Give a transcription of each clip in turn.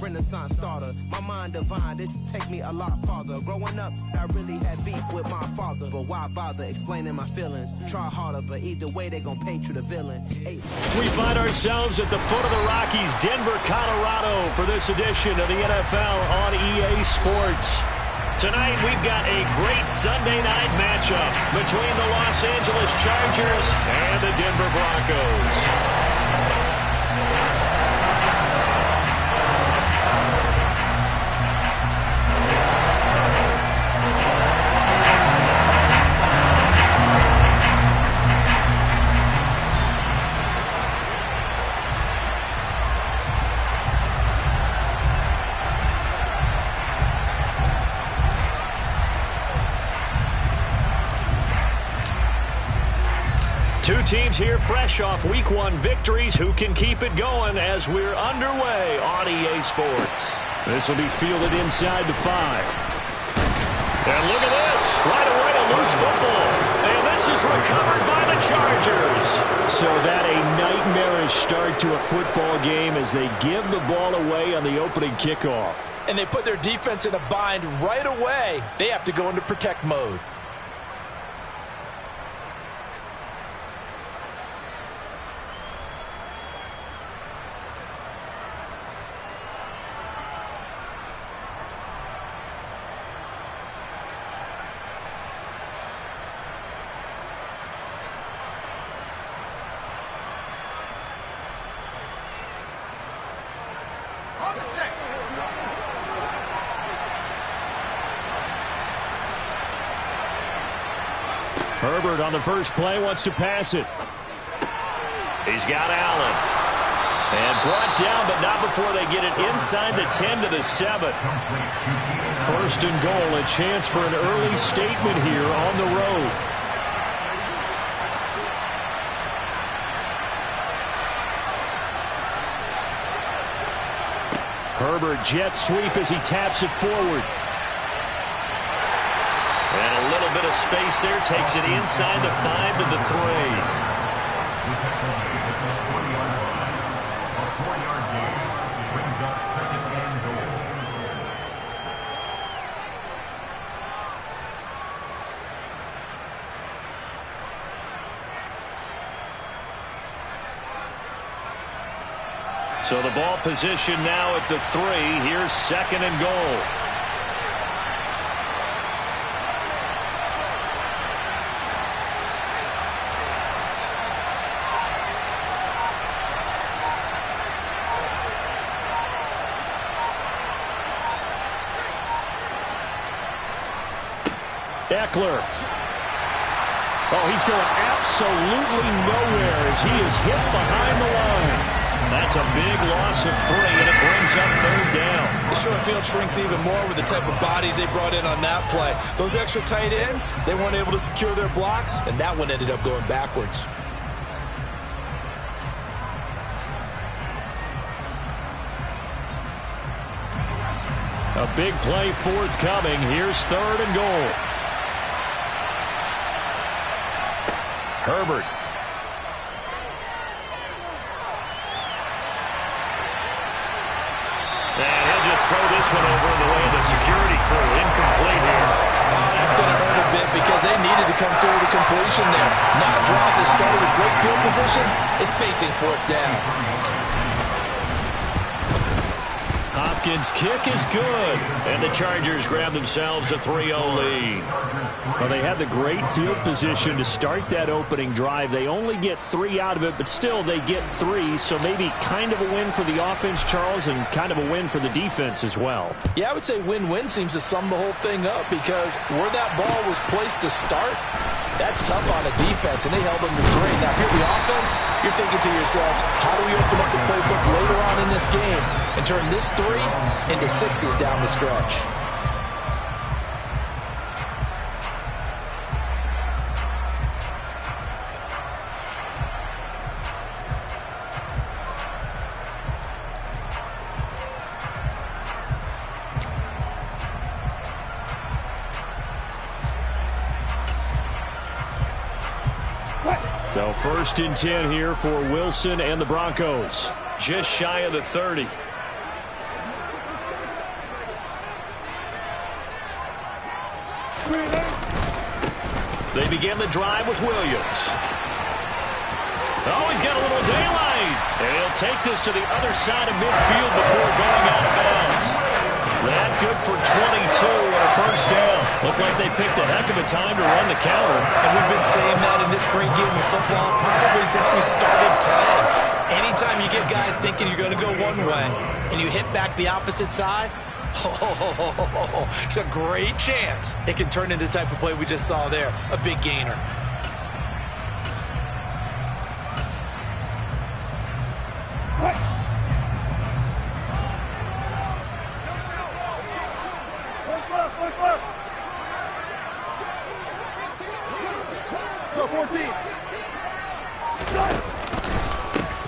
Renaissance starter. My mind divine, it take me a lot farther. Growing up, I really had beef with my father. But why bother explaining my feelings? Try harder, but either way, they gon' paint you the villain. Hey. We find ourselves at the foot of the Rockies, Denver, Colorado, for this edition of the NFL on EA Sports. Tonight, we've got a great Sunday night matchup between the Los Angeles Chargers and the Denver Broncos. Two teams here fresh off Week 1 victories. Who can keep it going as we're underway on EA Sports? This will be fielded inside the 5. And look at this. Right away, a loose football. And this is recovered by the Chargers. So that a nightmarish start to a football game as they give the ball away on the opening kickoff. And they put their defense in a bind right away. They have to go into protect mode. Herbert on the first play wants to pass it. He's got Allen. And brought down, but not before they get it inside the 10 to the 7. First and goal, a chance for an early statement here on the road. Herbert jet sweep as he taps it forward. And a little bit of space there, takes it inside the 5 to the 3. So the ball position now at the 3. Here's second and goal. Eckler. Oh, he's going absolutely nowhere as he is hit behind the line. That's a big loss of 3, and it brings up third down. The short field shrinks even more with the type of bodies they brought in on that play. Those extra tight ends, they weren't able to secure their blocks, and that one ended up going backwards. A big play forthcoming. Here's third and goal. Herbert. And he'll just throw this one over in the way of the security crew. Incomplete here. Oh, that's going to hurt a bit because they needed to come through to completion there. Not drop that started with great field position is facing fourth down. Hopkins' kick is good, and the Chargers grab themselves a 3-0 lead. Well, they had the great field position to start that opening drive. They only get 3 out of it, but still they get 3, so maybe kind of a win for the offense, Charles, and kind of a win for the defense as well. Yeah, I would say win-win seems to sum the whole thing up because where that ball was placed to start, that's tough on a defense, and they held them to 3. Now, here the offense, you're thinking to yourselves, how do we open up the playbook later on in this game and turn this 3 into 6s down the stretch? So first and 10 here for Wilson and the Broncos. Just shy of the 30. They begin the drive with Williams. Oh, he's got a little daylight. And he'll take this to the other side of midfield before going out of bounds. That good for 22 on a first down. Looked like they picked a heck of a time to run the counter. And we've been saying that in this great game of football probably since we started playing. Anytime you get guys thinking you're going to go one way and you hit back the opposite side, it's a great chance it can turn into the type of play we just saw there, a big gainer.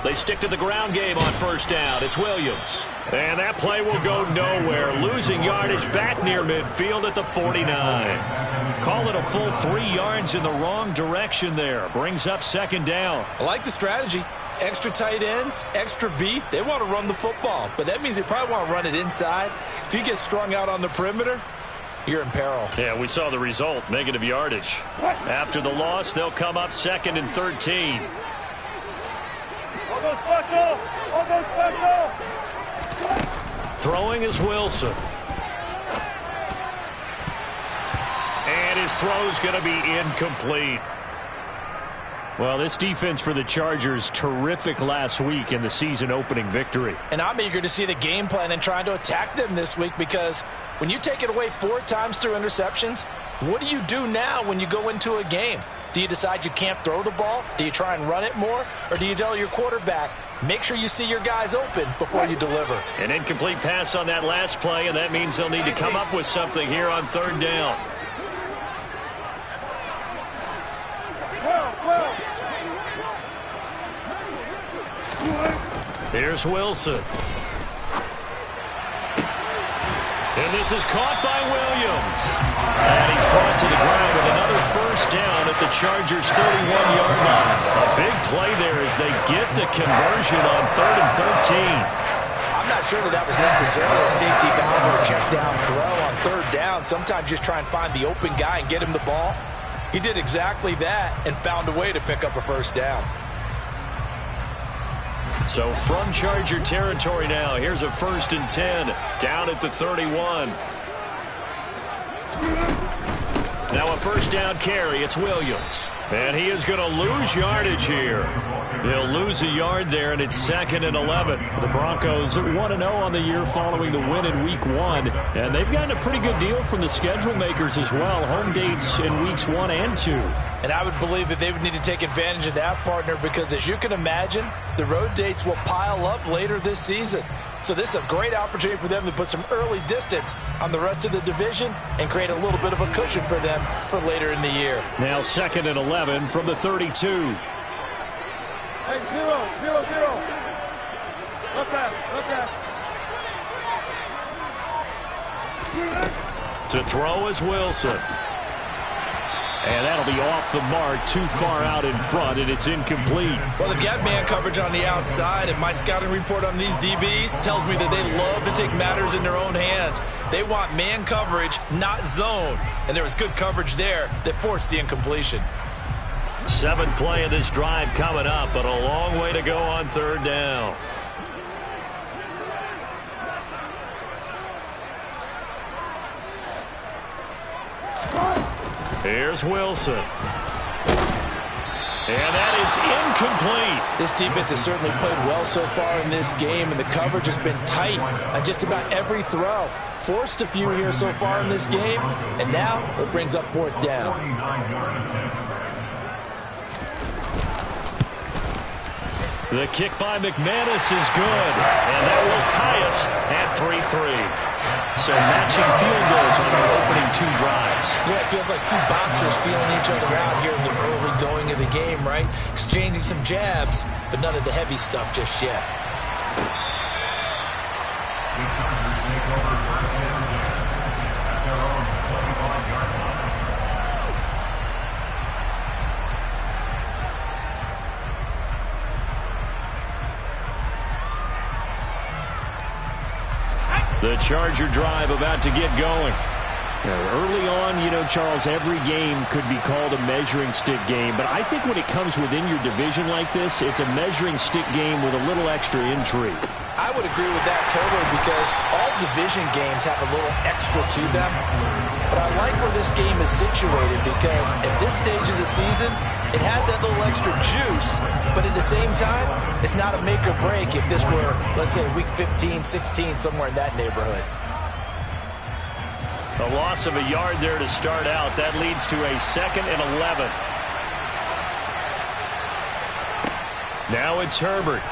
They stick to the ground game on first down. It's Williams. And that play will go nowhere. Losing yardage back near midfield at the 49. Call it a full 3 yards in the wrong direction there. Brings up second down. I like the strategy. Extra tight ends, extra beef. They want to run the football, but that means they probably want to run it inside. If you get strung out on the perimeter, you're in peril. Yeah, we saw the result, negative yardage. After the loss, they'll come up 2nd and 13. Throwing is Wilson. And his throw's going to be incomplete. Well, this defense for the Chargers, terrific last week in the season-opening victory. And I'm eager to see the game plan and trying to attack them this week, because when you take it away 4 times through interceptions, what do you do now when you go into a game? Do you decide you can't throw the ball? Do you try and run it more? Or do you tell your quarterback, make sure you see your guys open before you deliver? An incomplete pass on that last play, and that means they'll need to come up with something here on third down. Here's Wilson. And this is caught by Williams. And he's brought to the ground with another first down at the Chargers' 31-yard line. A big play there as they get the conversion on 3rd and 13. I'm not sure that was necessarily a safety valve or a check down throw on third down. Sometimes just try and find the open guy and get him the ball. He did exactly that and found a way to pick up a first down. So from Charger territory now, here's a 1st and 10 down at the 31. Now a first down carry. It's Williams. And he is going to lose yardage here. He'll lose a yard there, and it's 2nd and 11. The Broncos 1-0 on the year following the win in Week 1. And they've gotten a pretty good deal from the schedule makers as well. Home dates in Weeks 1 and 2. And I would believe that they would need to take advantage of that, partner, because as you can imagine, the road dates will pile up later this season. So this is a great opportunity for them to put some early distance on the rest of the division and create a little bit of a cushion for them for later in the year. Now 2nd and 11 from the 32. Hey, 0-0-0. Left pass. To throw is Wilson. And that'll be off the mark, too far out in front, and it's incomplete. Well, they've got man coverage on the outside, and my scouting report on these DBs tells me that they love to take matters in their own hands. They want man coverage, not zone. And there was good coverage there that forced the incompletion. 7th play of this drive coming up, but a long way to go on third down. Here's Wilson. And that is incomplete. This defense has certainly played well so far in this game, and the coverage has been tight on just about every throw. Forced a few here so far in this game, and now it brings up 4th down. The kick by McManus is good, and that will tie us at 3-3. So matching field goals on our opening 2 drives. Yeah, it feels like 2 boxers feeling each other out here in the early going of the game, right? Exchanging some jabs, but none of the heavy stuff just yet. The Charger drive about to get going. Early on, Charles, every game could be called a measuring stick game. But I think when it comes within your division like this, it's a measuring stick game with a little extra intrigue. I would agree with that totally because all division games have a little extra to them. But I like where this game is situated because at this stage of the season, it has that little extra juice. But at the same time, it's not a make or break if this were, let's say, week 15, 16, somewhere in that neighborhood. A loss of a yard there to start out. That leads to a 2nd and 11. Now it's Herbert.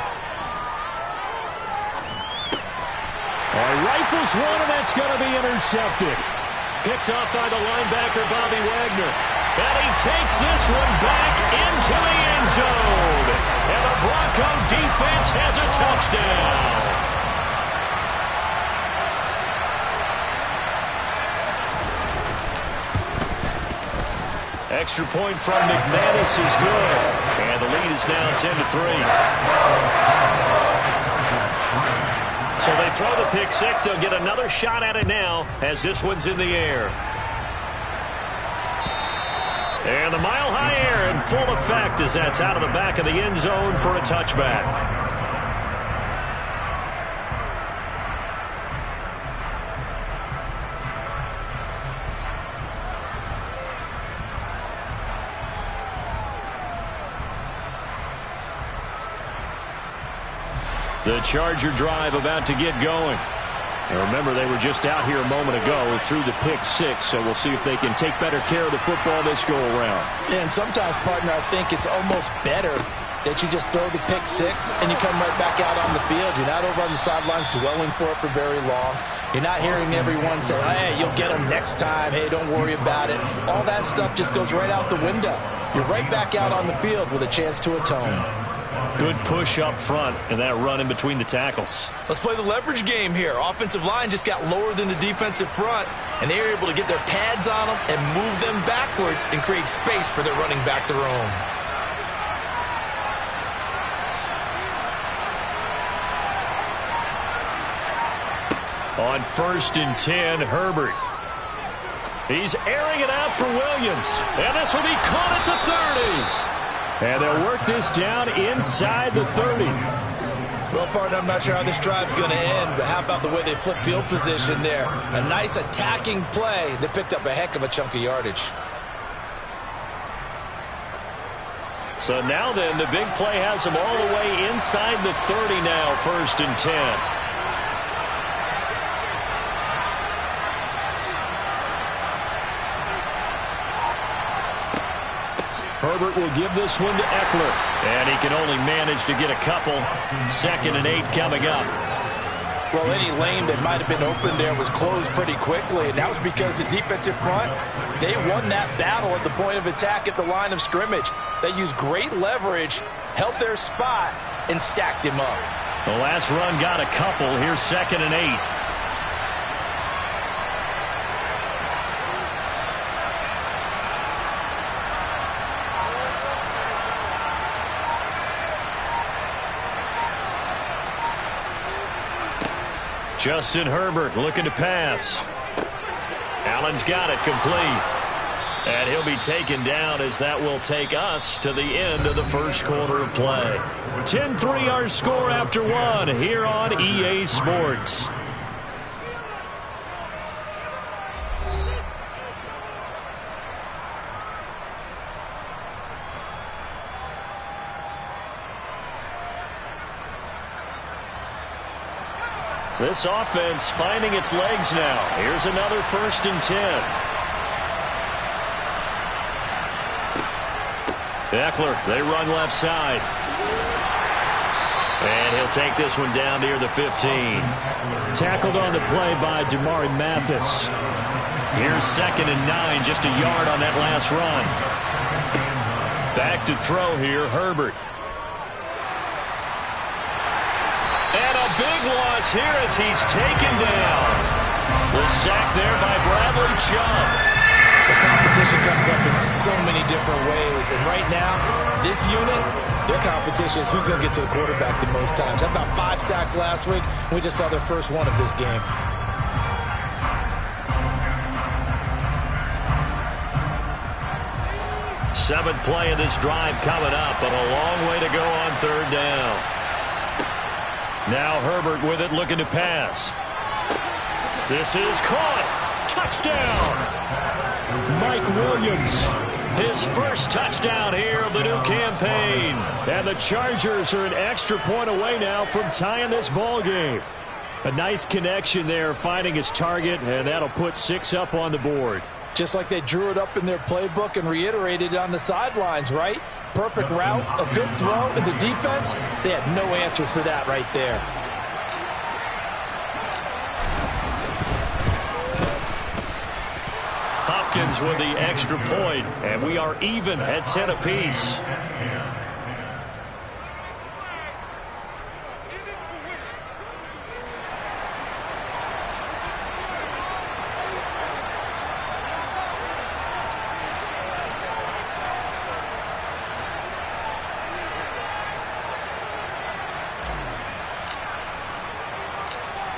Rifles one, and that's going to be intercepted. Picked up by the linebacker, Bobby Wagner. And he takes this one back into the end zone. And the Bronco defense has a touchdown. Extra point from McManus is good. And the lead is now 10-3. So they throw the pick six. They'll get another shot at it now as this one's in the air. And the mile-high air in full effect as that's out of the back of the end zone for a touchback. The Charger drive about to get going. And remember, they were just out here a moment ago through the pick six, so we'll see if they can take better care of the football this go-around. Yeah, and sometimes, partner, I think it's almost better that you just throw the pick six and you come right back out on the field. You're not over on the sidelines dwelling for it for very long. You're not hearing everyone say, hey, you'll get them next time. Hey, don't worry about it. All that stuff just goes right out the window. You're right back out on the field with a chance to atone. Good push up front and that run in between the tackles. Let's play the leverage game here. Offensive line just got lower than the defensive front, and they were able to get their pads on them and move them backwards and create space for their running back to roam. On 1st and 10, Herbert. He's airing it out for Williams, and this will be caught at the 30. And they'll work this down inside the 30. Well, partner, I'm not sure how this drive's going to end, but how about the way they flip field position there? A nice attacking play that picked up a heck of a chunk of yardage. So now then, the big play has them all the way inside the 30 now, 1st and 10. Herbert will give this one to Eckler. And he can only manage to get a couple. 2nd and 8 coming up. Well, any lane that might have been open there was closed pretty quickly, and that was because the defensive front, they won that battle at the point of attack at the line of scrimmage. They used great leverage, held their spot, and stacked him up. The last run got a couple. Here's 2nd and 8. Justin Herbert looking to pass. Allen's got it complete. And he'll be taken down as that will take us to the end of the first quarter of play. 10-3 our score after one here on EA Sports. This offense finding its legs now. Here's another 1st and 10. Eckler, they run left side. And he'll take this one down near the 15. Tackled on the play by Damari Mathis. Here's 2nd and 9, just a yard on that last run. Back to throw here, Herbert. And a big loss here as he's taken down. The sack there by Bradley Chubb. The competition comes up in so many different ways. And right now, this unit, their competition is who's going to get to the quarterback the most times. Had about 5 sacks last week. We just saw their first one of this game. Seventh play of this drive coming up, but a long way to go on third down. Now Herbert with it, looking to pass. This is caught. Touchdown. Mike Williams. His first touchdown here of the new campaign. And the Chargers are an extra point away now from tying this ball game. A nice connection there, finding his target, and that'll put 6 up on the board. Just like they drew it up in their playbook and reiterated it on the sidelines, right? Perfect route, a good throw, and the defense, they had no answer for that right there. Hopkins with the extra point, and we are even at 10 apiece.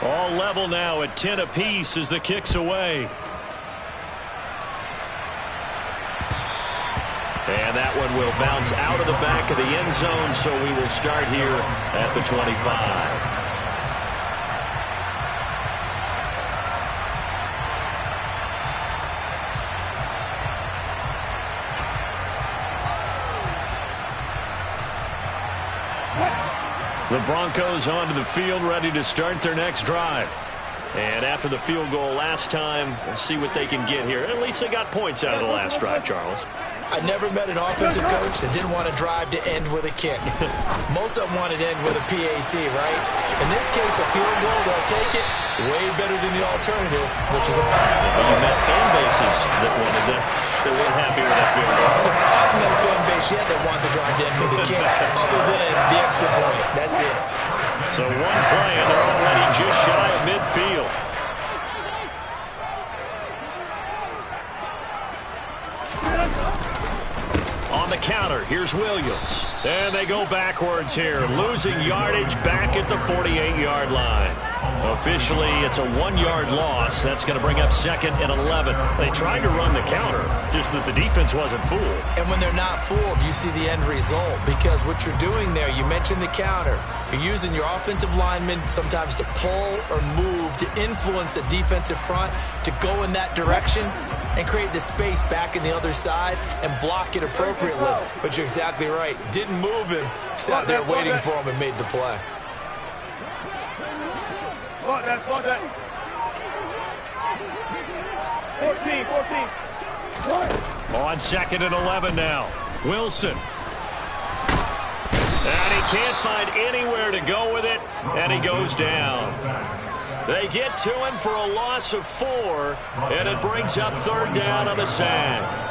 All level now at 10 apiece as the kick's away. And that one will bounce out of the back of the end zone, so we will start here at the 25. The Broncos onto the field, ready to start their next drive. And after the field goal last time, we'll see what they can get here. At least they got points out of the last drive, Charles. I never met an offensive coach that didn't want to drive to end with a kick. Most of them wanted to end with a PAT, right? In this case, a field goal, they'll take it way better than the alternative, which is a punt. Well, you met fan bases that wanted that. They weren't happy with that field goal. I haven't met a fan base yet that wants to drive to end with a kick, other than the extra point. That's it. So one play, and they're already just shy of midfield. On the counter, here's Williams. And they go backwards here, losing yardage back at the 48-yard line. Officially, it's a 1-yard loss. That's going to bring up 2nd and 11. They tried to run the counter, just that the defense wasn't fooled. And when they're not fooled, you see the end result. Because what you're doing there, you mentioned the counter. You're using your offensive linemen sometimes to pull or move to influence the defensive front to go in that direction and create the space back in the other side and block it appropriately. But you're exactly right. Didn't move him. Sat there waiting for him and made the play. Block that. 14. On 2nd and 11 now. Wilson. And he can't find anywhere to go with it, and he goes down. They get to him for a loss of 4, and it brings up 3rd down on the sack.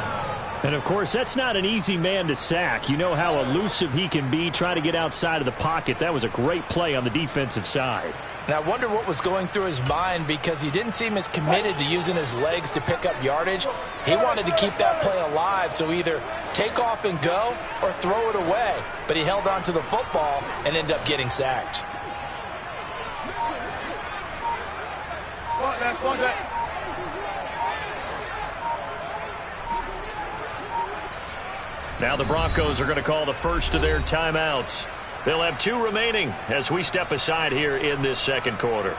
And, of course, that's not an easy man to sack. You know how elusive he can be trying to get outside of the pocket. That was a great play on the defensive side. And I wonder what was going through his mind, because he didn't seem as committed to using his legs to pick up yardage. He wanted to keep that play alive, so either take off and go or throw it away. But he held on to the football and ended up getting sacked. Block that. Now the Broncos are going to call the first of their timeouts. They'll have 2 remaining as we step aside here in this second quarter.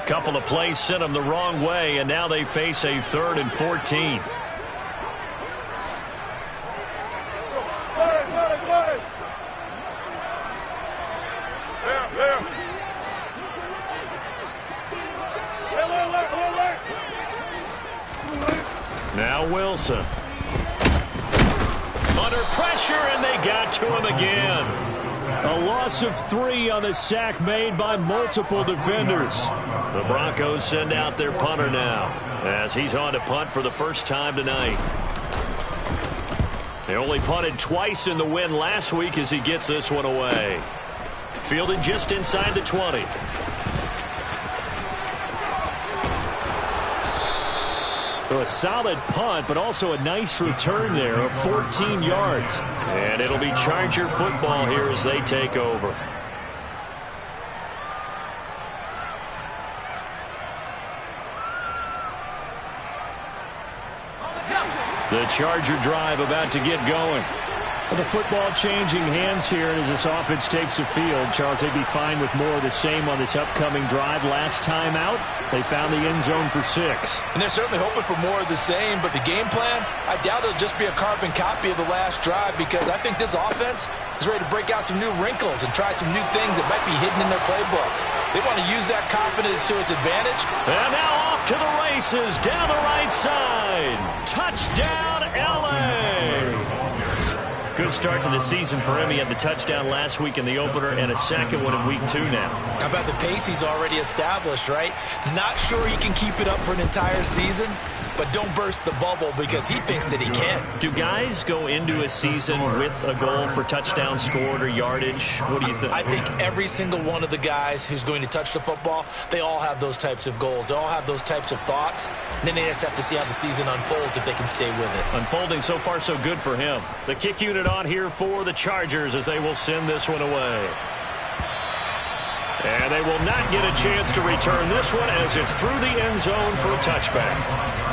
Couple of plays sent them the wrong way, and now they face a 3rd and 14. Now Wilson. Under pressure, and they got to him again. A loss of 3 on the sack made by multiple defenders. The Broncos send out their punter now, as he's on to punt for the first time tonight. They only punted twice in the win last week as he gets this one away. Fielded just inside the 20. So a solid punt, but also a nice return there of 14 yards. And it'll be Charger football here as they take over. The Charger drive about to get going. Well, the football changing hands here as this offense takes the field. Charles, they'd be fine with more of the same on this upcoming drive. Last time out, they found the end zone for 6. And they're certainly hoping for more of the same, but the game plan, I doubt it'll just be a carbon copy of the last drive, because I think this offense is ready to break out some new wrinkles and try some new things that might be hidden in their playbook. They want to use that confidence to its advantage. And now off to the races down the right side. Touchdown, L.A. Good start to the season for him. He had the touchdown last week in the opener and a second one in week 2 now. How about the pace he's already established, right? Not sure he can keep it up for an entire season, but don't burst the bubble because he thinks that he can. Do guys go into a season with a goal for touchdown scored or yardage? What do you think? I think every single one of the guys who's going to touch the football, they all have those types of goals. They all have those types of thoughts. And then they just have to see how the season unfolds if they can stay with it. Unfolding so far so good for him. The kick unit on here for the Chargers as they will send this one away. And they will not get a chance to return this one as it's through the end zone for a touchback.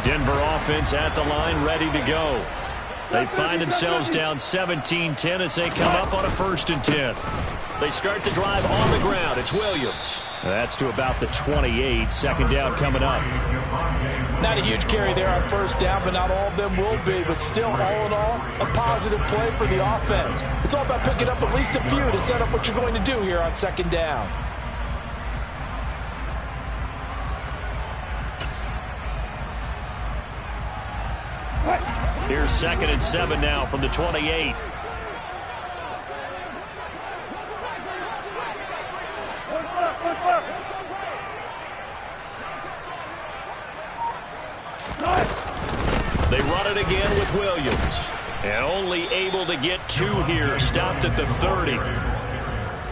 Denver offense at the line, ready to go. They find themselves down 17-10 as they come up on a 1st and 10. They start the drive on the ground. It's Williams. That's to about the 28. 2nd down coming up. Not a huge carry there on 1st down, but not all of them will be. But still, all in all, a positive play for the offense. It's all about picking up at least a few to set up what you're going to do here on 2nd down. Here's 2nd and 7 now from the 28. They run it again with Williams. And only able to get 2 here. Stopped at the 30.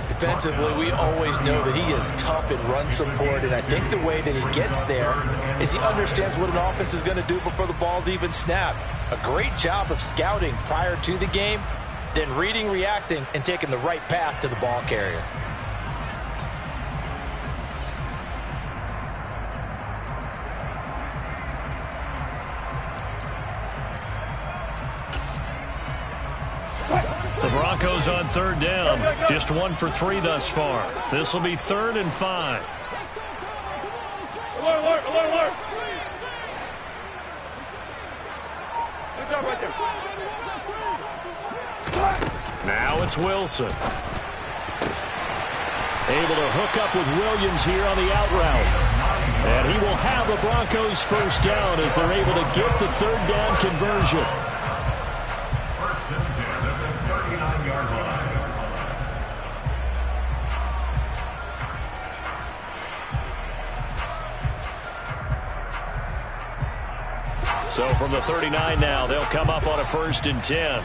Defensively, we always know that he is tough in run support, and I think the way that he gets there is he understands what an offense is going to do before the ball's even snapped. A great job of scouting prior to the game, then reading, reacting, and taking the right path to the ball carrier. The Broncos on 3rd down. Just 1 for 3 thus far. This will be 3rd and 5. Alert, alert, alert, alert. Good job right there. Now it's Wilson. Able to hook up with Williams here on the out route. And he will have the Broncos 1st down as they're able to get the 3rd down conversion. So from the 39 now, they'll come up on a 1st and 10.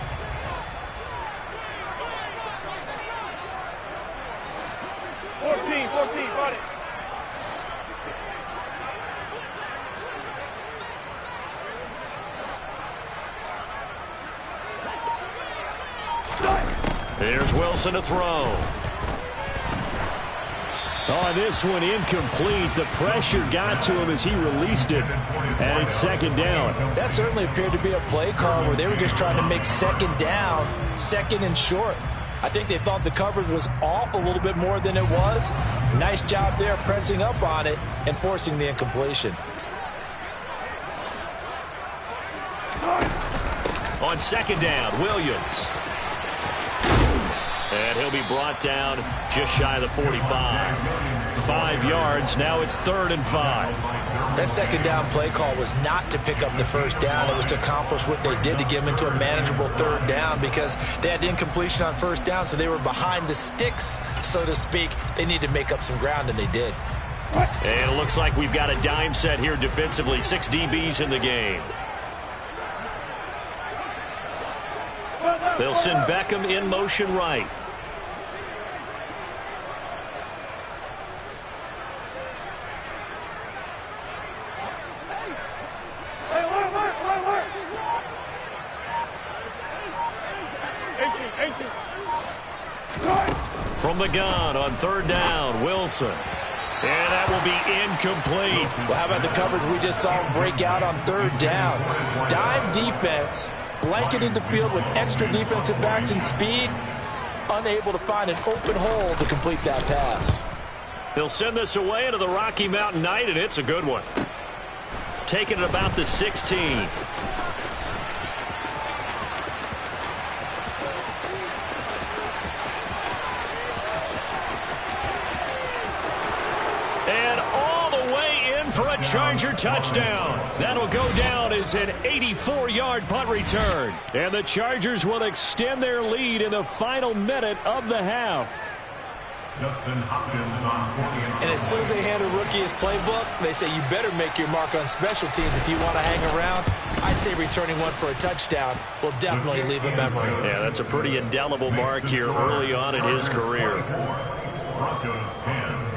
Got it. Here's Wilson to throw. Oh, this one incomplete. The pressure got to him as he released it. And it's 2nd down. That certainly appeared to be a play call where they were just trying to make 2nd down, 2nd and short. I think they thought the coverage was off a little bit more than it was. Nice job there pressing up on it and forcing the incompletion. On 2nd down, Williams. And he'll be brought down just shy of the 45. 5 yards. Now it's 3rd and 5. That 2nd down play call was not to pick up the 1st down. It was to accomplish what they did to get them into a manageable 3rd down because they had incompletion on 1st down, so they were behind the sticks, so to speak. They needed to make up some ground, and they did. And it looks like we've got a dime set here defensively. 6 DBs in the game. They'll send Beckham in motion right. From the gun on 3rd down, Wilson. And that will be incomplete. Well, how about the coverage we just saw him break out on 3rd down? Dime defense, blanketed the field with extra defensive backs and speed, unable to find an open hole to complete that pass. They'll send this away into the Rocky Mountain Night, and it's a good one. Taking it about the 16. For a Charger touchdown. That'll go down as an 84-yard punt return. And the Chargers will extend their lead in the final minute of the half. And as soon as they hand a rookie his playbook, they say you better make your mark on special teams if you want to hang around. I'd say returning one for a touchdown will definitely leave a memory. Yeah, that's a pretty indelible mark here early on in his career. Broncos 10.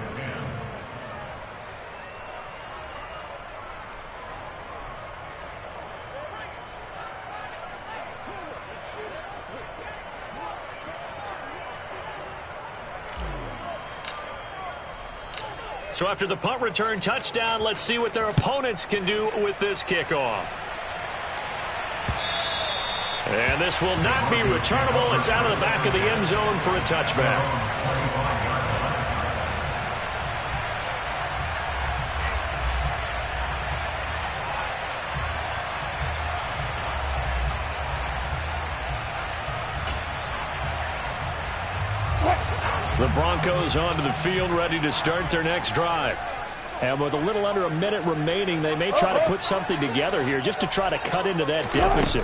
So after the punt return touchdown, let's see what their opponents can do with this kickoff. And this will not be returnable. It's out of the back of the end zone for a touchback. The Broncos onto the field, ready to start their next drive. And with a little under a minute remaining, they may try to put something together here just to try to cut into that deficit.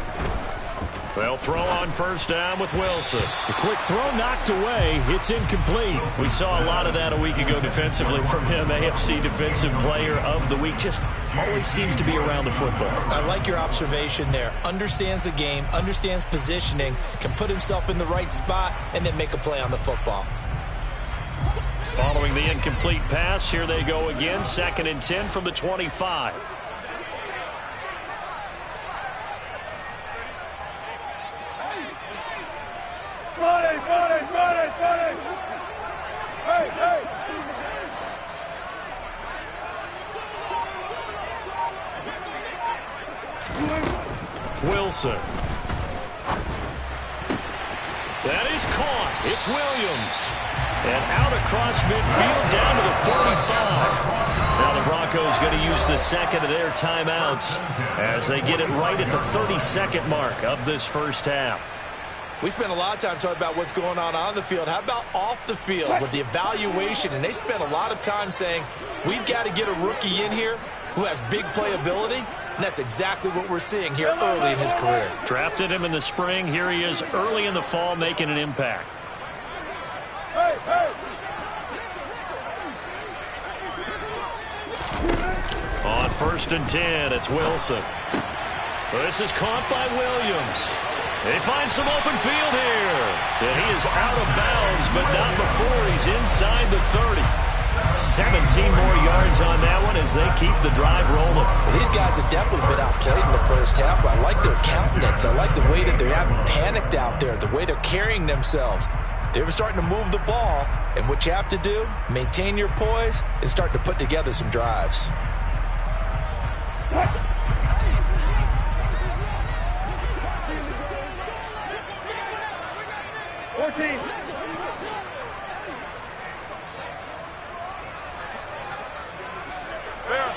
They'll throw on 1st down with Wilson. The quick throw knocked away. It's incomplete. We saw a lot of that a week ago defensively from him. AFC Defensive Player of the Week. Just always seems to be around the football. I like your observation there. Understands the game, understands positioning, can put himself in the right spot, and then make a play on the football. Following the incomplete pass, here they go again. 2nd and 10 from the 25. Wilson. That is caught. It's Williams. And out across midfield down to the 45. Now the Broncos going to use the second of their timeouts as they get it right at the 32nd mark of this first half. We spent a lot of time talking about what's going on the field. How about off the field with the evaluation? And they spent a lot of time saying, we've got to get a rookie in here who has big playability. And that's exactly what we're seeing here early in his career. Drafted him in the spring. Here he is early in the fall making an impact. On 1st and 10, it's Wilson. This is caught by Williams. They find some open field here. And he is out of bounds, but not before he's inside the 30. 17 more yards on that one as they keep the drive rolling. Well, these guys have definitely been outplayed in the first half. I like their countenance. I like the way that they haven't panicked out there, the way they're carrying themselves. They were starting to move the ball, and what you have to do, maintain your poise and start to put together some drives.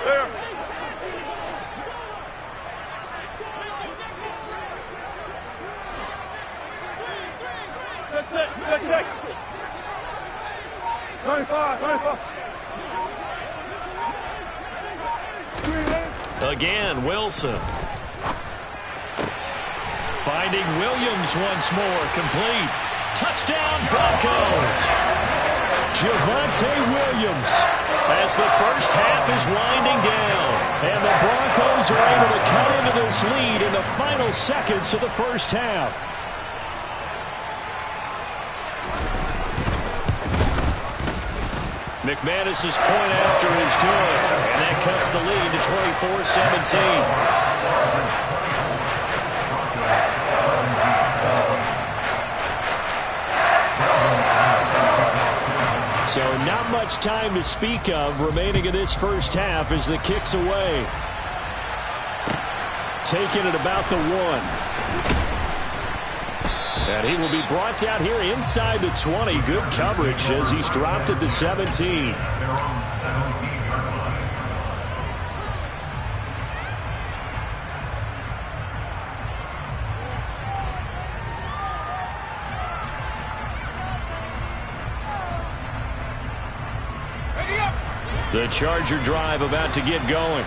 There. Check. 25. Again, Wilson. Finding Williams once more, complete. Touchdown, Broncos. Javonte Williams. As the first half is winding down, and the Broncos are able to cut into this lead in the final seconds of the first half. McManus's point after is good, and that cuts the lead to 24-17. So not much time to speak of remaining in this first half as the kick's away. Taking it about the 1. And he will be brought down here inside the 20. Good coverage as he's dropped at the 17. The Charger drive about to get going.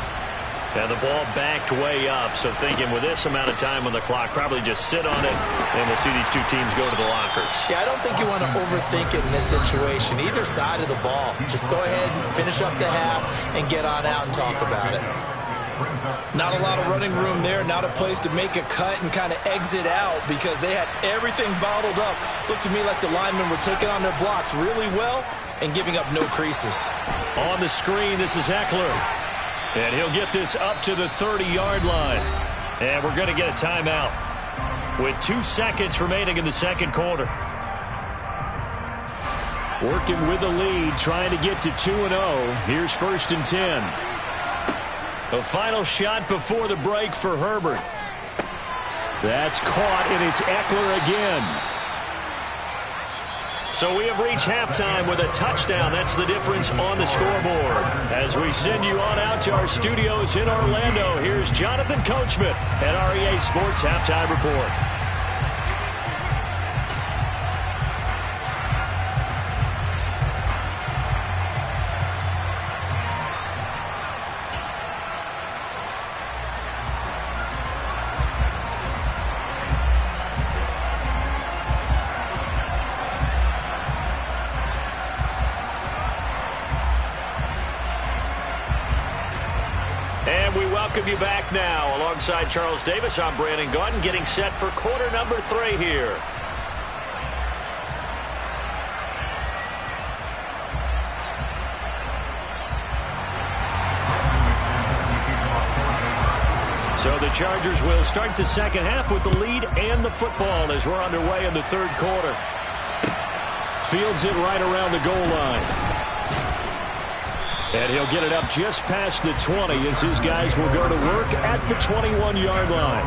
And the ball backed way up, so thinking with this amount of time on the clock, probably just sit on it, and we'll see these two teams go to the lockers. Yeah, I don't think you want to overthink it in this situation. Either side of the ball. Just go ahead and finish up the half and get on out and talk about it. Not a lot of running room there, not a place to make a cut and kind of exit out because they had everything bottled up. Looked to me like the linemen were taking on their blocks really well and giving up no creases. On the screen, this is Eckler. And he'll get this up to the 30-yard line. And we're going to get a timeout with 2 seconds remaining in the second quarter. Working with the lead, trying to get to 2-0. Here's 1st and 10. A final shot before the break for Herbert. That's caught, and it's Eckler again. So we have reached halftime with a touchdown. That's the difference on the scoreboard. As we send you on out to our studios in Orlando, here's Jonathan Coachman at REA Sports Halftime Report. You back now alongside Charles Davis. I'm Brandon Gaudin getting set for quarter number 3 here. So the Chargers will start the second half with the lead and the football as we're underway in the third quarter. Fields it right around the goal line. And he'll get it up just past the 20 as his guys will go to work at the 21-yard line.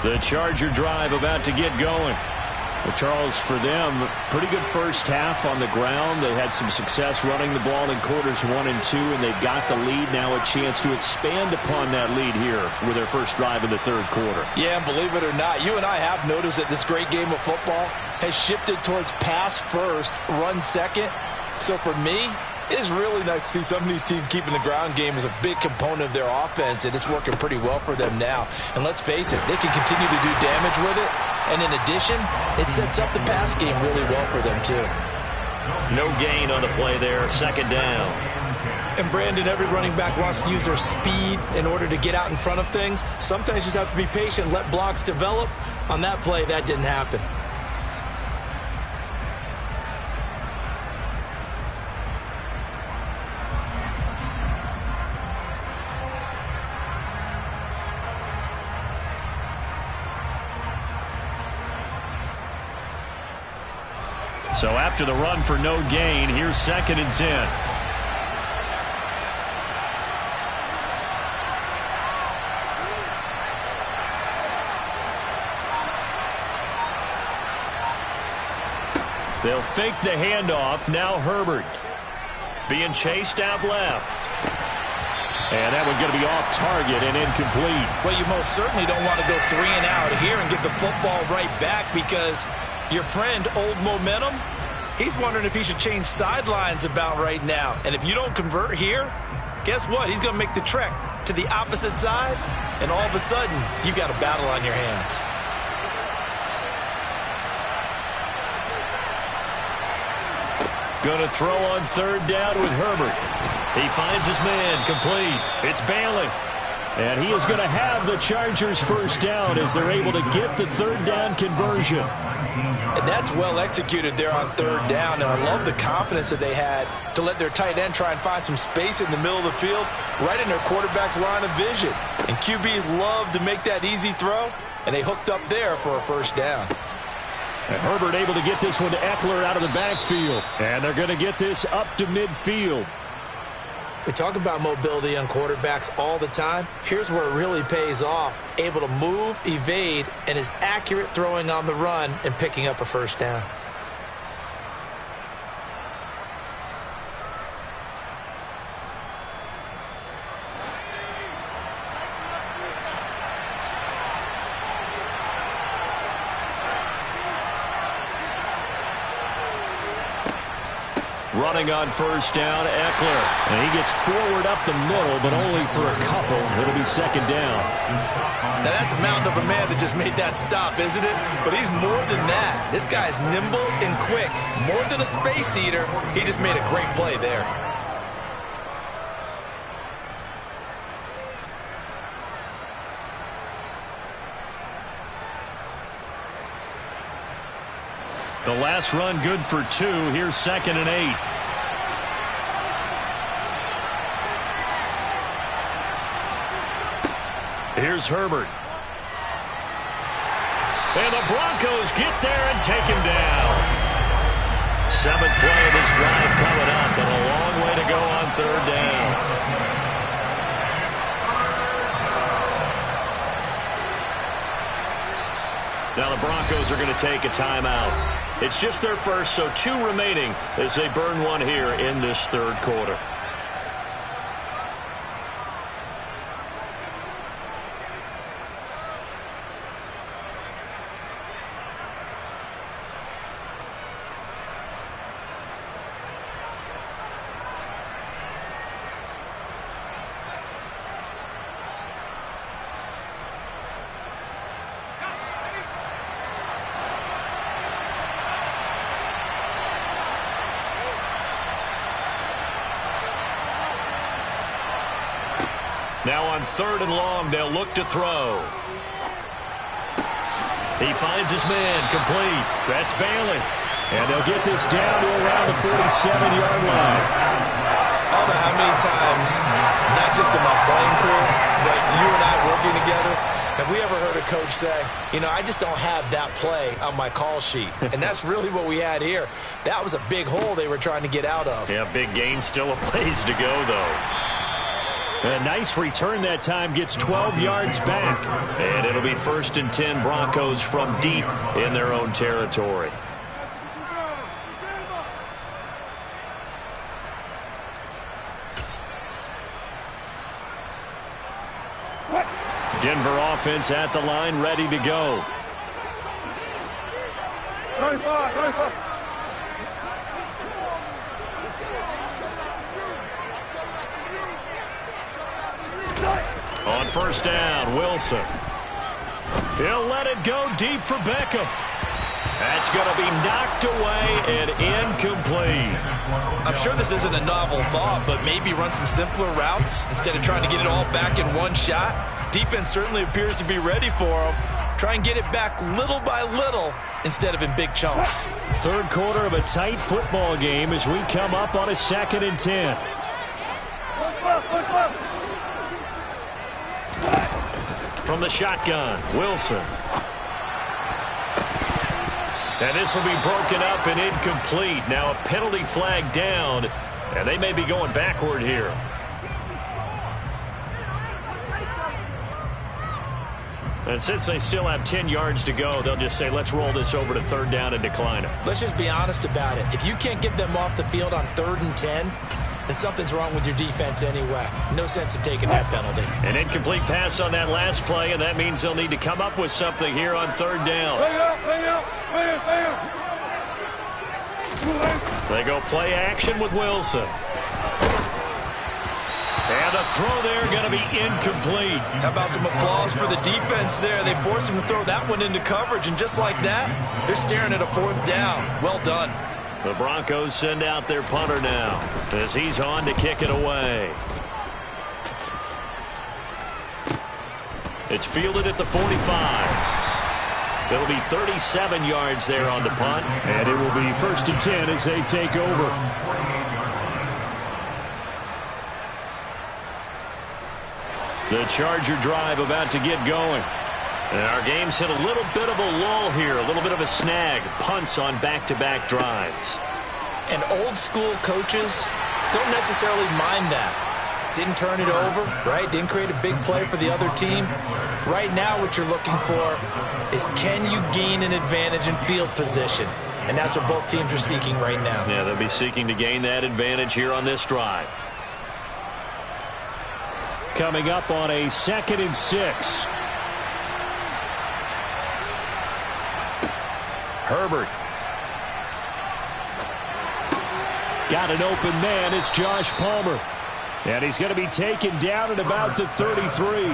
The Charger drive about to get going. Well, Charles, for them, pretty good first half on the ground. They had some success running the ball in quarters 1 and 2, and they've got the lead now, a chance to expand upon that lead here with their first drive in the third quarter. Yeah, and believe it or not, you and I have noticed that this great game of football has shifted towards pass first, run second. So for me, it is really nice to see some of these teams keeping the ground game as a big component of their offense, and it's working pretty well for them now. And let's face it, they can continue to do damage with it. And in addition, it sets up the pass game really well for them, too. No gain on the play there, second down. And, Brandon, every running back wants to use their speed in order to get out in front of things. Sometimes you just have to be patient, let blocks develop. On that play, that didn't happen. So after the run for no gain, here's 2nd and 10. They'll fake the handoff. Now Herbert being chased out left. And that one's going to be off target and incomplete. Well, you most certainly don't want to go 3 and out here and get the football right back because Your friend, Old Momentum, he's wondering if he should change sidelines about right now. And if you don't convert here, guess what? He's going to make the trek to the opposite side, and all of a sudden, you've got a battle on your hands. Going to throw on third down with Herbert. He finds his man, complete. It's Bailey. And he is going to have the Chargers first down as they're able to get the third down conversion. And that's well executed there on third down. And I love the confidence that they had to let their tight end try and find some space in the middle of the field, right in their quarterback's line of vision. And QBs love to make that easy throw, and they hooked up there for a first down. And Herbert able to get this one to Eckler out of the backfield. And they're going to get this up to midfield. We talk about mobility on quarterbacks all the time. Here's where it really pays off. Able to move, evade, and is accurate throwing on the run and picking up a first down. Running on first down, Eckler. And he gets forward up the middle, but only for a couple. It'll be second down. Now that's a mountain of a man that just made that stop, isn't it? But he's more than that. This guy's nimble and quick. More than a space eater, he just made a great play there. The last run good for 2. Here's 2nd and 8. Here's Herbert. And the Broncos get there and take him down. 7th play of this drive coming up, and a long way to go on third down. Now the Broncos are going to take a timeout. It's just their first, so 2 remaining as they burn one here in this third quarter. Now on 3rd and long, they'll look to throw. He finds his man, complete. That's Bailey. And they'll get this down to around the 47-yard line. I don't know how many times, not just in my playing career, but you and I working together, have we ever heard a coach say, you know, I just don't have that play on my call sheet. And that's really what we had here. That was a big hole they were trying to get out of. Yeah, big gain, still a ways to go, though. A nice return that time, gets 12 yards back. And it'll be 1st and 10, Broncos from deep in their own territory. Denver offense at the line, ready to go. 95. On first down, Wilson. He'll let it go deep for Beckham. That's going to be knocked away and incomplete. I'm sure this isn't a novel thought, but maybe run some simpler routes instead of trying to get it all back in one shot. Defense certainly appears to be ready for him. Try and get it back little by little instead of in big chunks. Third quarter of a tight football game as we come up on a 2nd and 10. From the shotgun, Wilson. And this will be broken up and incomplete. Now a penalty flag down, and they may be going backward here. And since they still have 10 yards to go, they'll just say, let's roll this over to 3rd down and decline it. Let's just be honest about it. If you can't get them off the field on 3rd and 10, then something's wrong with your defense anyway. No sense in taking that penalty. An incomplete pass on that last play, and that means they'll need to come up with something here on third down. They go play action with Wilson. And the throw there going to be incomplete. How about some applause for the defense there? They forced him to throw that one into coverage, and just like that, they're staring at a fourth down. Well done. The Broncos send out their punter now as he's on to kick it away. It's fielded at the 45. It'll be 37 yards there on the punt. And it will be 1st and 10 as they take over. The Charger drive about to get going. And our game's hit a little bit of a lull here, a little bit of a snag. Punts on back-to-back drives. And old-school coaches don't necessarily mind that. Didn't turn it over, right? Didn't create a big play for the other team. Right now what you're looking for is, can you gain an advantage in field position? And that's what both teams are seeking right now. Yeah, they'll be seeking to gain that advantage here on this drive. Coming up on a 2nd and 6. Herbert. Got an open man. It's Josh Palmer. And he's going to be taken down at about the 33.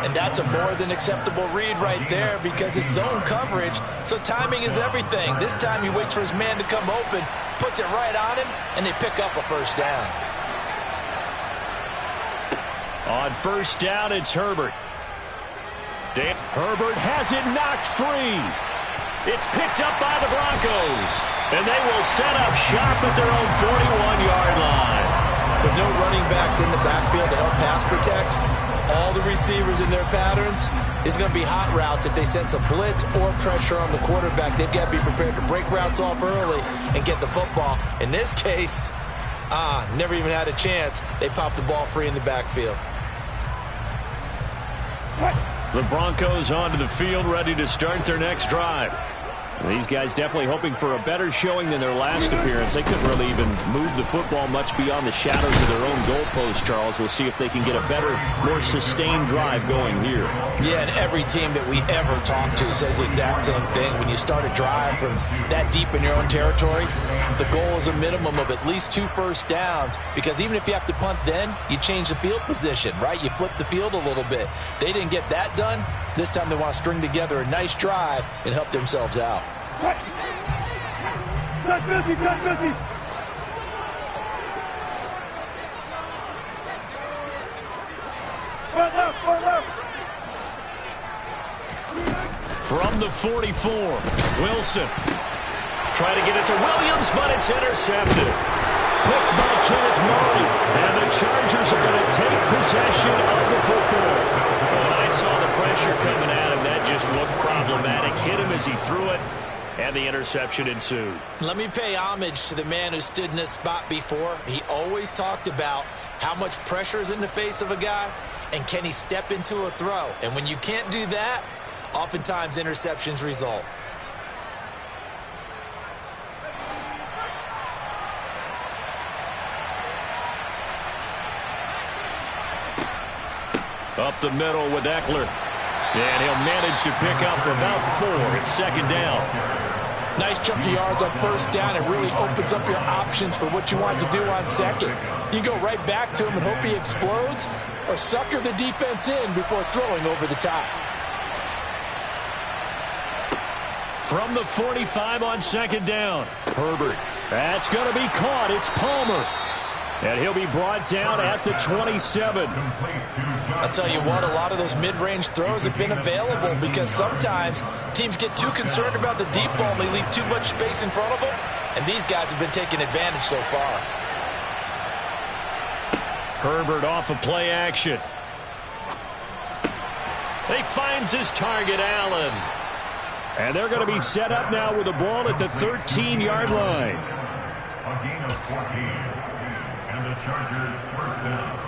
And that's a more than acceptable read right there because it's zone coverage, so timing is everything. This time he waits for his man to come open, puts it right on him, and they pick up a first down. On first down, it's Herbert. Herbert has it knocked free. It's picked up by the Broncos. And they will set up shop at their own 41-yard line. With no running backs in the backfield to help pass protect, all the receivers in their patterns is going to be hot routes. If they sense a blitz or pressure on the quarterback, they've got to be prepared to break routes off early and get the football. In this case, never even had a chance. They popped the ball free in the backfield. The Broncos onto the field, ready to start their next drive. These guys definitely hoping for a better showing than their last appearance. They couldn't really even move the football much beyond the shadows of their own goalpost, Charles. We'll see if they can get a better, more sustained drive going here. Yeah, and every team that we ever talk to says the exact same thing. When you start a drive from that deep in your own territory, the goal is a minimum of at least 2 first downs, because even if you have to punt then, you change the field position, right? You flip the field a little bit. They didn't get that done. This time they want to string together a nice drive and help themselves out. Touch 50, touch 50. Right left. From the 44, Wilson. Try to get it to Williams, but it's intercepted. Picked by Kenneth Murray. And the Chargers are going to take possession of the football. When I saw the pressure coming at him, that just looked problematic. Hit him as he threw it, and the interception ensued. Let me pay homage to the man who stood in this spot before. He always talked about how much pressure is in the face of a guy, and can he step into a throw. And when you can't do that, oftentimes interceptions result. Up the middle with Eckler. And he'll manage to pick up about 4. It's 2nd down. Nice chunk of yards on first down. It really opens up your options for what you want to do on second. You go right back to him and hope he explodes, or sucker the defense in before throwing over the top. From the 45 on 2nd down, Herbert. That's going to be caught. It's Palmer. And he'll be brought down at the 27. I'll tell you what, a lot of those mid-range throws have been available because sometimes teams get too concerned about the deep ball and they leave too much space in front of them, and these guys have been taking advantage so far. Herbert off of play action. He finds his target, Allen. And they're going to be set up now with the ball at the 13-yard line. A gain of 14. And the Chargers first down.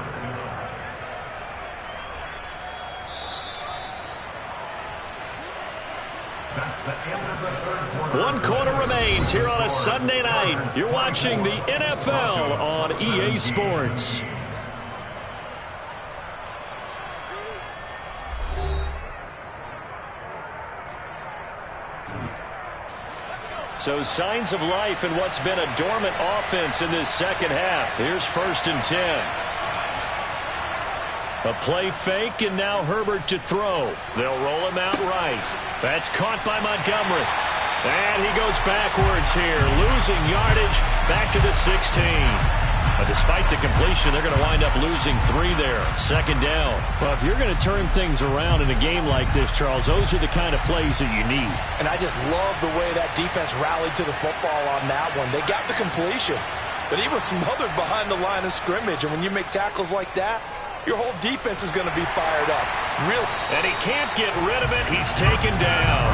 That's 1 quarter remains here on a Sunday night. You're watching the NFL on EA Sports. So signs of life in what's been a dormant offense in this second half. Here's 1st and 10. A play fake, and now Herbert to throw. They'll roll him out right. That's caught by Montgomery. And he goes backwards here, losing yardage back to the 16. But despite the completion, they're going to wind up losing 3 there. 2nd down. Well, if you're going to turn things around in a game like this, Charles, those are the kind of plays that you need. And I just love the way that defense rallied to the football on that one. They got the completion, but he was smothered behind the line of scrimmage. And when you make tackles like that, your whole defense is going to be fired up. And he can't get rid of it. He's taken down.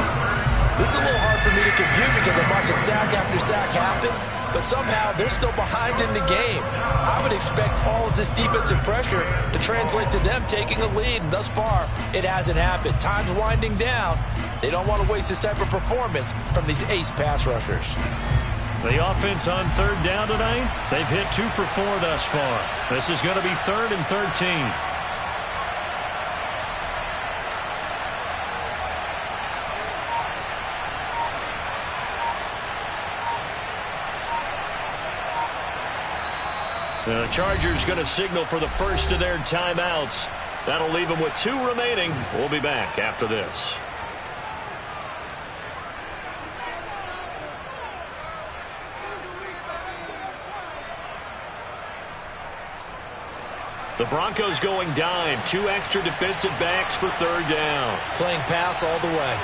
This is a little hard for me to compute because I'm watching sack after sack happen, but somehow they're still behind in the game. I would expect all of this defensive pressure to translate to them taking a lead, and thus far, it hasn't happened. Time's winding down. They don't want to waste this type of performance from these ace pass rushers. The offense on 3rd down tonight, they've hit 2 for 4 thus far. This is going to be 3rd and 13. The Chargers going to signal for the first of their timeouts. That'll leave them with 2 remaining. We'll be back after this. The Broncos going dime. 2 extra defensive backs for 3rd down. Playing pass all the way.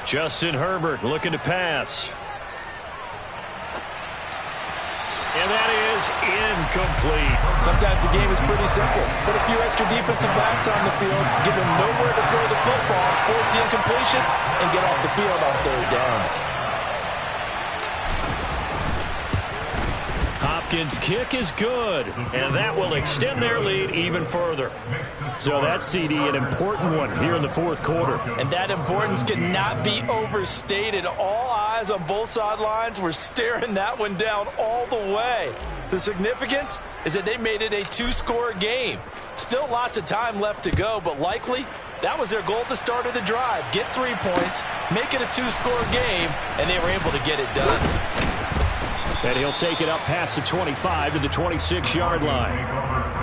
Justin Herbert looking to pass. And that is incomplete. Sometimes the game is pretty simple. Put a few extra defensive backs on the field, give them nowhere to throw the football, force the incompletion, and get off the field on 3rd down. Hopkins' kick is good, and that will extend their lead even further. So that's, CD, an important one here in the 4th quarter. And that importance cannot be overstated. All eyes on both sidelines were staring that one down all the way. The significance is that they made it a 2-score game. Still lots of time left to go, but likely that was their goal at the start of the drive. Get 3 points, make it a 2-score game, and they were able to get it done. And he'll take it up past the 25 to the 26-yard line.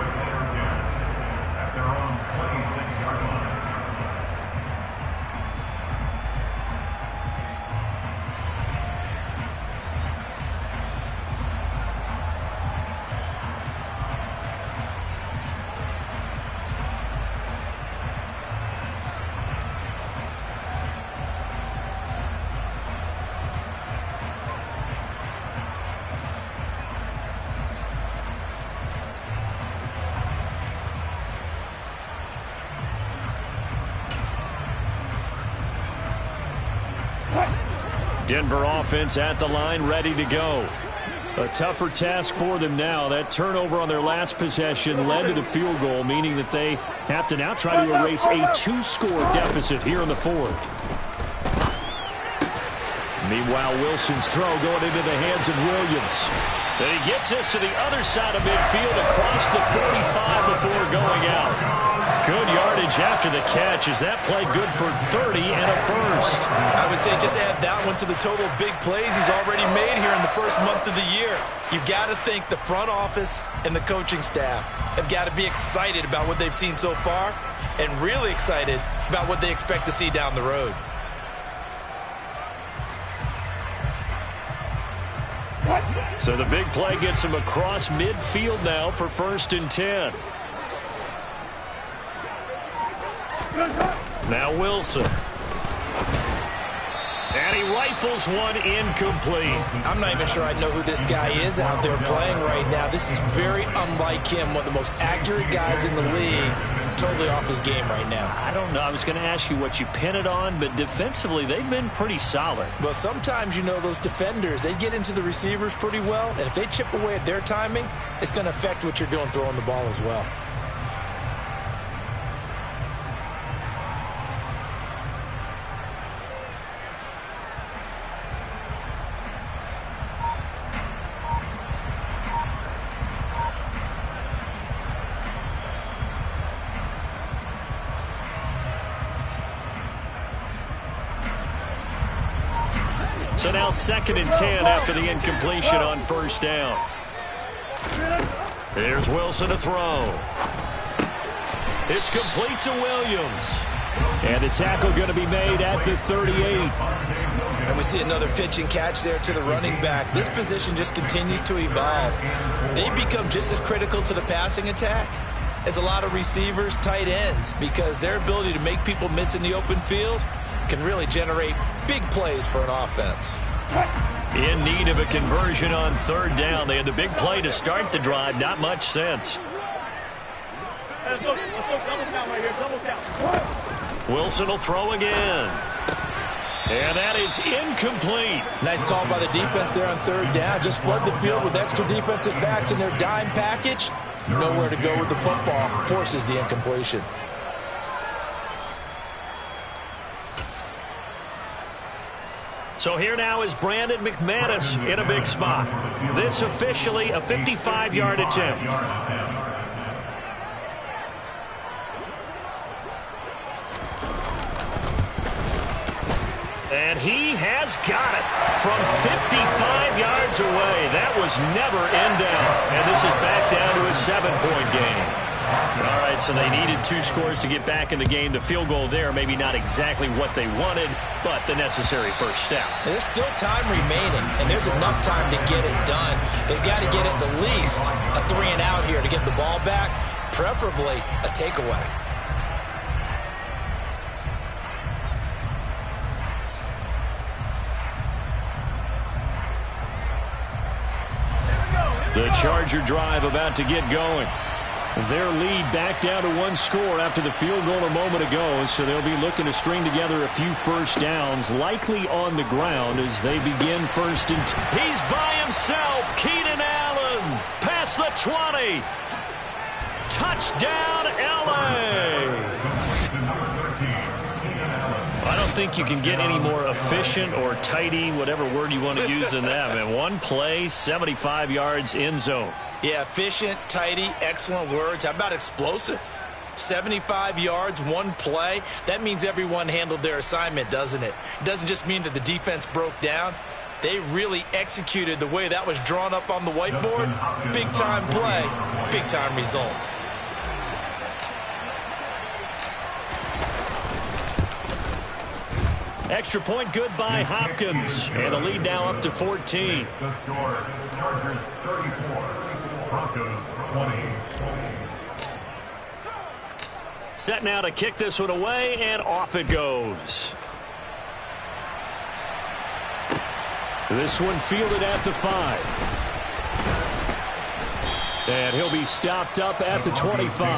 Denver offense at the line, ready to go. A tougher task for them now. That turnover on their last possession led to the field goal, meaning that they have to now try to erase a 2-score deficit here in the 4th. Meanwhile, Wilson's throw going into the hands of Williams. Then he gets this to the other side of midfield across the 45 before going out. Good yardage after the catch. Is that play good for 30 and a first? I would say just add that one to the total big plays he's already made here in the first month of the year. You've got to think the front office and the coaching staff have got to be excited about what they've seen so far and really excited about what they expect to see down the road. So the big play gets him across midfield now for 1st and 10. Now Wilson. And he rifles one incomplete. I'm not even sure I know who this guy is out there playing right now. This is very unlike him, one of the most accurate guys in the league. Totally off his game right now. I don't know. I was going to ask you what you pin it on, but defensively, they've been pretty solid. Well, sometimes, you know, those defenders, they get into the receivers pretty well, and if they chip away at their timing, it's going to affect what you're doing throwing the ball as well. So now 2nd and 10 after the incompletion on first down. Here's Wilson to throw. It's complete to Williams. And the tackle going to be made at the 38. And we see another pitch and catch there to the running back. This position just continues to evolve. They become just as critical to the passing attack as a lot of receivers, tight ends, because their ability to make people miss in the open field can really generate big plays for an offense. In need of a conversion on 3rd down. They had the big play to start the drive. Not much sense. Let's go double count right here. Double count. Wilson will throw again. And that is incomplete. Nice call by the defense there on 3rd down. Just flood the field with extra defensive backs in their dime package. Nowhere to go with the football. Forces the incompletion. So here now is Brandon McManus in a big spot. This officially a 55-yard attempt. And he has got it from 55 yards away. That was never in down. And this is back down to a 7-point game. All right, so they needed 2 scores to get back in the game. The field goal there, maybe not exactly what they wanted, but the necessary first step. There's still time remaining, and there's enough time to get it done. They've got to get at the least a 3-and-out here to get the ball back, preferably a takeaway. The Charger drive about to get going. Their lead back down to 1 score after the field goal a moment ago, so they'll be looking to string together a few first downs, likely on the ground as they begin 1st and 10. He's by himself. Keenan Allen past the 20. Touchdown, L.A. I don't think you can get any more efficient or tidy, whatever word you want to use in that, man. 1 play, 75 yards, end zone. Yeah, efficient, tidy, excellent words. How about explosive? 75 yards, 1 play. That means everyone handled their assignment, doesn't it? It doesn't just mean that the defense broke down. They really executed the way that was drawn up on the whiteboard. Big-time play, big-time result. Extra point good by Hopkins. And the lead now up to 14. The score, Chargers 34, Broncos 20. Set now to kick this one away, and off it goes. This one fielded at the 5. And he'll be stopped up at the 25.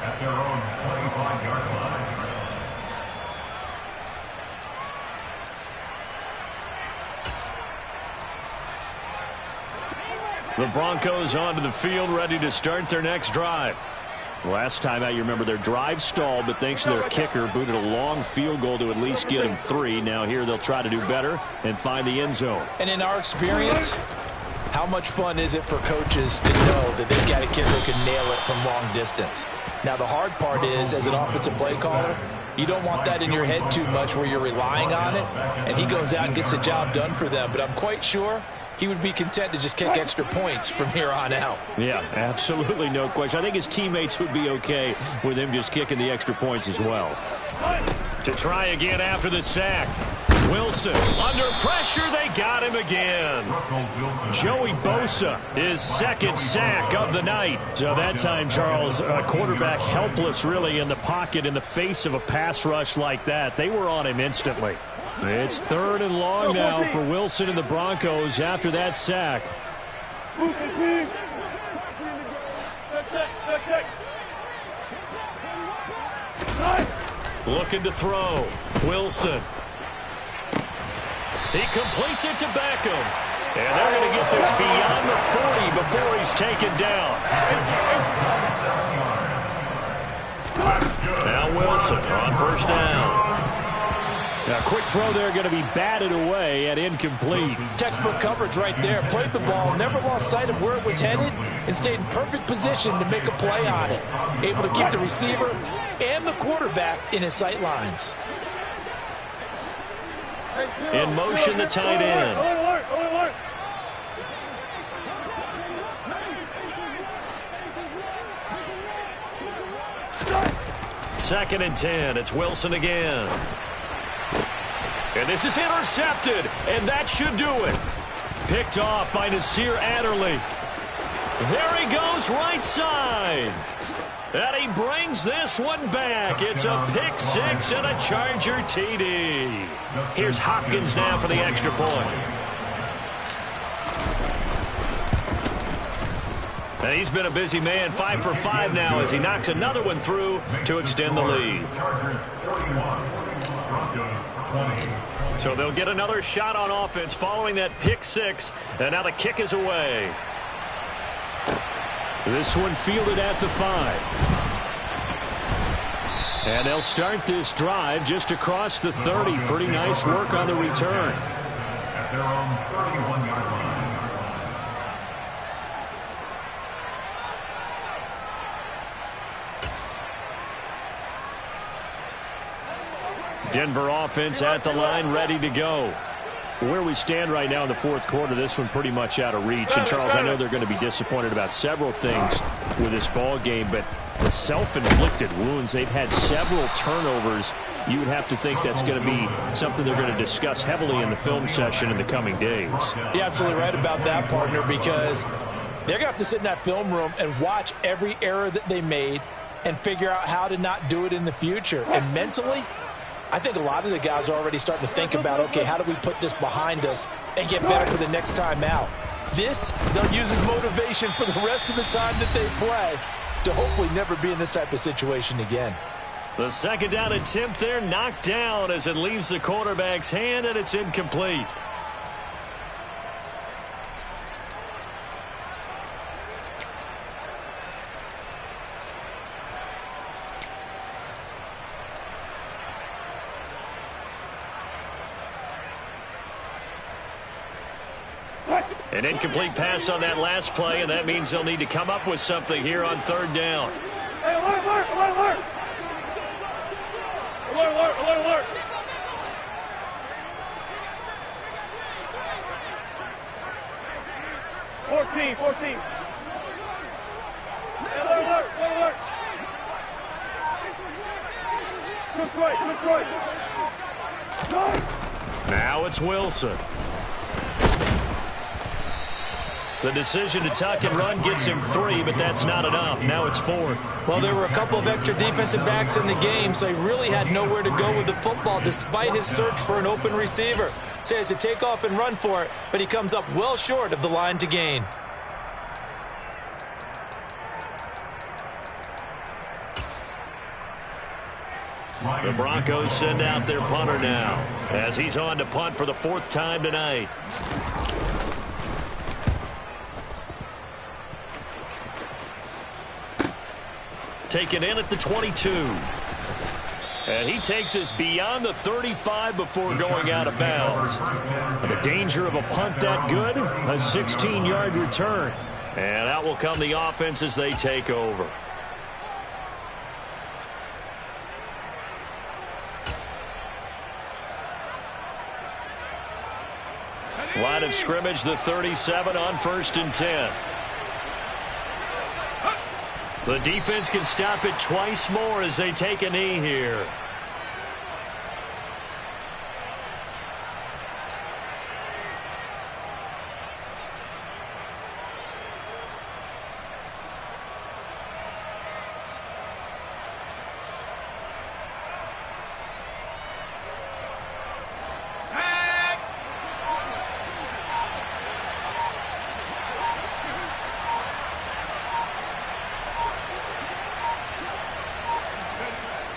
At their own 25-yard line. The Broncos onto the field, ready to start their next drive. Last time out, you remember their drive stalled, but thanks to their kicker, booted a long field goal to at least get them 3. Now here they'll try to do better and find the end zone. And in our experience, how much fun is it for coaches to know that they've got a kid who can nail it from long distance? Now the hard part is, as an offensive play caller, you don't want that in your head too much where you're relying on it, and he goes out and gets the job done for them. But I'm quite sure he would be content to just kick extra points from here on out. Yeah, absolutely no question. I think his teammates would be okay with him just kicking the extra points as well. To try again after the sack. Wilson, under pressure, they got him again. Joey Bosa, his second sack of the night. So that time, Charles, a quarterback helpless really in the pocket in the face of a pass rush like that. They were on him instantly. It's 3rd and long now for Wilson and the Broncos after that sack. Looking to throw. Wilson. He completes it to Beckham. And they're going to get this beyond the 40 before he's taken down. Now Wilson on first down. A quick throw there going to be batted away and incomplete. Textbook coverage right there. Played the ball, never lost sight of where it was headed, and stayed in perfect position to make a play on it. Able to keep the receiver and the quarterback in his sight lines. In motion, the tight end. Second and 10. It's Wilson again. And this is intercepted, and that should do it. Picked off by Nasir Adderley. There he goes, right side. And he brings this one back. It's a pick six and a Charger TD. Here's Hopkins now for the extra point. And he's been a busy man, 5 for 5 now as he knocks another one through to extend the lead. So they'll get another shot on offense following that pick six, and now the kick is away. This one fielded at the 5. And they'll start this drive just across the 30. Pretty nice work on the return. At their own 31-yard line. Denver offense at the line, ready to go. Where we stand right now in the fourth quarter, this one pretty much out of reach. And, Charles, I know they're going to be disappointed about several things with this ball game, but the self-inflicted wounds, they've had several turnovers. You would have to think that's going to be something they're going to discuss heavily in the film session in the coming days. You're absolutely right about that, partner, because they're going to have to sit in that film room and watch every error that they made and figure out how to not do it in the future. And mentally, I think a lot of the guys are already starting to think about, okay, how do we put this behind us and get better for the next time out? This, they'll use as motivation for the rest of the time that they play to hopefully never be in this type of situation again. The second down attempt there knocked down as it leaves the quarterback's hand, and it's incomplete. An incomplete pass on that last play, and that means they'll need to come up with something here on third down. Hey, alert, alert, alert, alert! Alert, alert, alert, alert! Fourteen. Hey, alert, alert, alert, alert! Took right. Now it's Wilson. The decision to tuck and run gets him 3, but that's not enough. Now it's 4th. Well, there were a couple of extra defensive backs in the game, so he really had nowhere to go with the football despite his search for an open receiver. So he has to take off and run for it, but he comes up well short of the line to gain. The Broncos send out their punter now as he's on to punt for the 4th time tonight. Taken in at the 22. And he takes us beyond the 35 before going out of bounds. The danger of a punt that good, a 16-yard return. And out will come the offense as they take over. Line of scrimmage, the 37 on 1st and 10. The defense can stop it twice more as they take a knee here.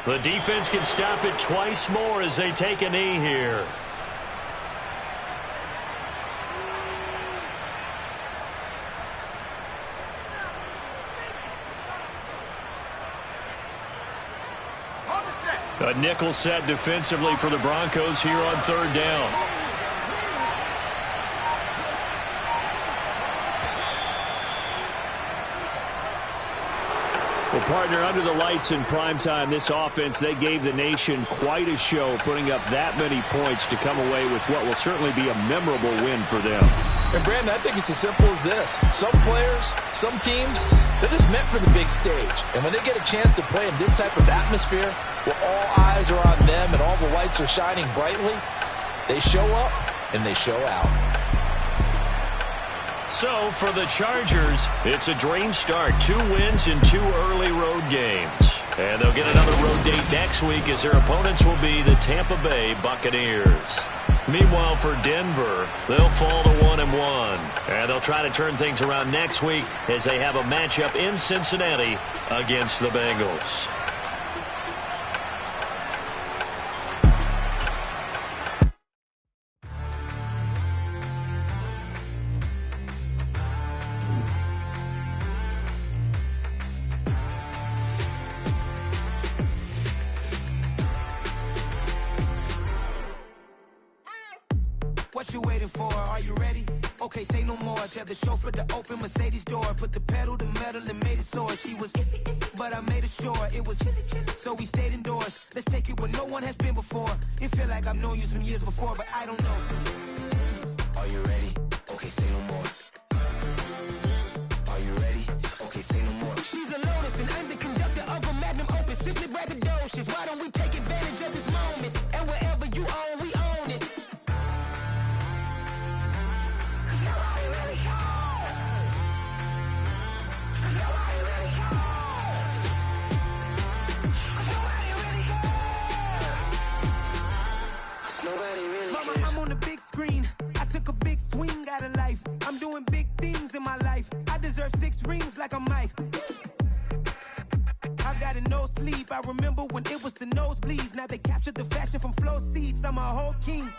The defense can stop it twice more as they take a knee here. A nickel set defensively for the Broncos here on third down. Well, partner, under the lights in primetime, this offense, they gave the nation quite a show, putting up that many points to come away with what will certainly be a memorable win for them. And, Brandon, I think it's as simple as this. Some players, some teams, they're just meant for the big stage. And when they get a chance to play in this type of atmosphere, where all eyes are on them and all the lights are shining brightly, they show up and they show out. So, for the Chargers, it's a dream start. 2 wins in 2 early road games. And they'll get another road date next week as their opponents will be the Tampa Bay Buccaneers. Meanwhile, for Denver, they'll fall to 1-1. And they'll try to turn things around next week as they have a matchup in Cincinnati against the Bengals. What you waiting for? Are you ready? Okay, say no more. Tell the chauffeur to open Mercedes door. Put the pedal to metal and made it soar. She was, but I made it sure it was. So we stayed indoors. Let's take it where no one has been before. It feel like I've known you some years before, but I don't know. Are you ready? Okay, say no more. Are you ready? Okay, say no more. She's a Lotus and I'm the conductor of a magnum opus. Simply braggadocious. Why don't we take advantage of this moment? And wherever you own, we own it. Mama, I'm on the big screen. I took a big swing out of life. I'm doing big things in my life. I deserve 6 rings like I'm Mike. I got no sleep. I remember when it was the nosebleeds. Now they captured the fashion from flow seats. I'm a whole king.